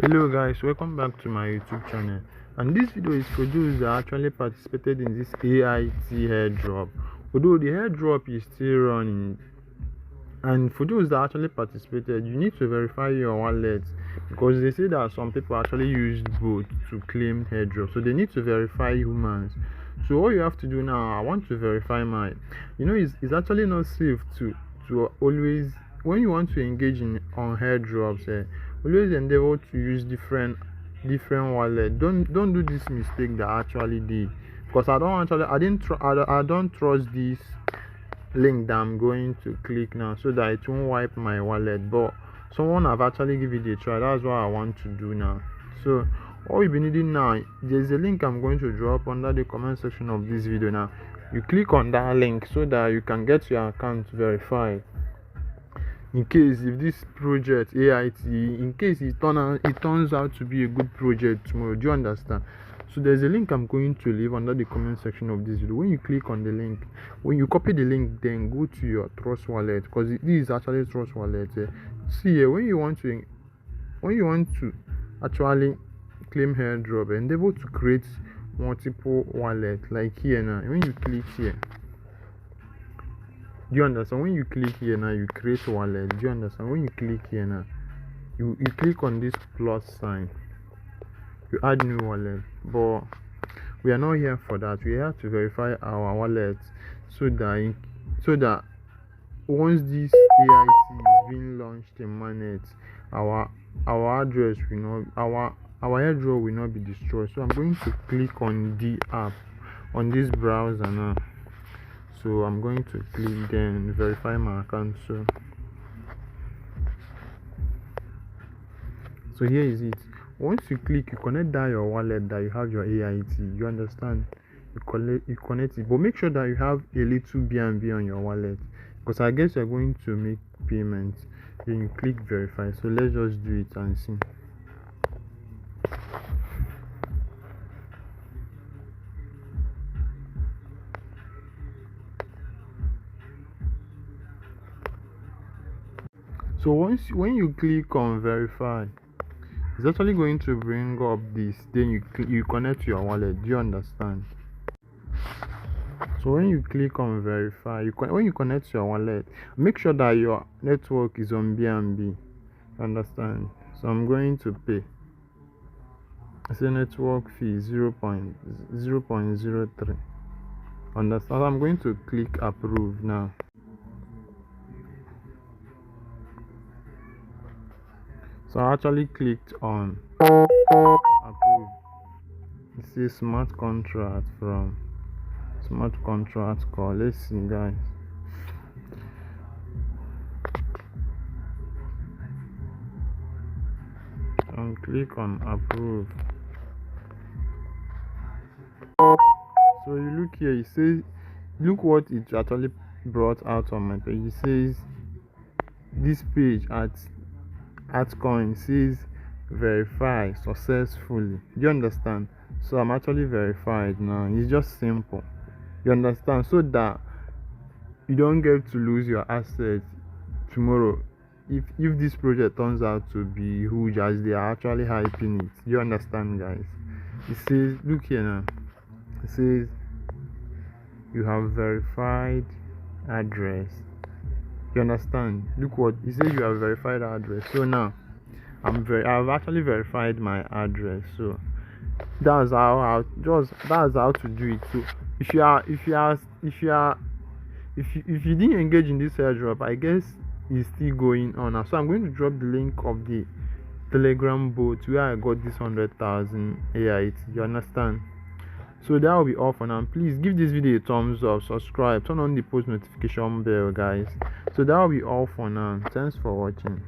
Hello guys, welcome back to my YouTube channel, and this video is for those that actually participated in this AIT airdrop. Although the airdrop is still running, and for those that actually participated, you need to verify your wallet because they say that some people actually used both to claim airdrop, so they need to verify humans. So all you have to do now, I want to verify mine. It's actually not safe to always, when you want to engage in on airdrops, always endeavor to use different wallet. Don't do this mistake that I actually did, because I don't trust this link that I'm going to click now, so that it won't wipe my wallet. But someone have actually given it a try. That's what I want to do now. So all you'll be needing now, there's a link I'm going to drop under the comment section of this video. Now you click on that link so that you can get your account verified, in case if this project AIT, in case it turns out to be a good project tomorrow. Do you understand? So there's a link I'm going to leave under the comment section of this video. When you click on the link, when you copy the link, then go to your trust wallet, because this is actually trust wallet. See here, when you want to actually claim airdrop, endeavor to create multiple wallet. Like here now, when you click here, do you understand? When you click here now, you create wallet. Do you understand? When you click here now, you click on this plus sign, you add new wallet. But we are not here for that. We have to verify our wallet so that once this AIT is being launched in mainnet, our address will not, our airdrop will not be destroyed. So I'm going to click on the app on this browser now. So I'm going to click then verify my account. So here is it. Once you click, you connect that your wallet that you have your AIT. You understand? You connect it, but make sure that you have a little BNB on your wallet, because I guess you're going to make payments. Then you click verify. So let's just do it and see. So when you click on verify, it's actually going to bring up this. Then you connect to your wallet. Do you understand? So when you click on verify, when you connect to your wallet, make sure that your network is on BNB. Understand? So I'm going to pay. I say network fee 0.03. Understand? I'm going to click approve now. So I actually clicked on approve. It says smart contract from smart contract call. Let's see, guys. And click on approve. So you look here, it says, look what it actually brought out on my page. It says this page at altcoin says verify successfully. Do you understand? So I'm actually verified now. It's just simple. You understand? So that you don't get to lose your assets tomorrow if this project turns out to be huge as they are actually hyping it. You understand, guys? It says, look here now, it says you have verified address. You understand? Look what it says, you have verified address. So now I've actually verified my address. So that's how to do it. So if you didn't engage in this airdrop, I guess it's still going on now. So I'm going to drop the link of the Telegram bot where I got this 100,000 AIT. You understand? So that will be all for now. Please give this video a thumbs up, subscribe, turn on the post notification bell, guys. So that will be all for now. Thanks for watching.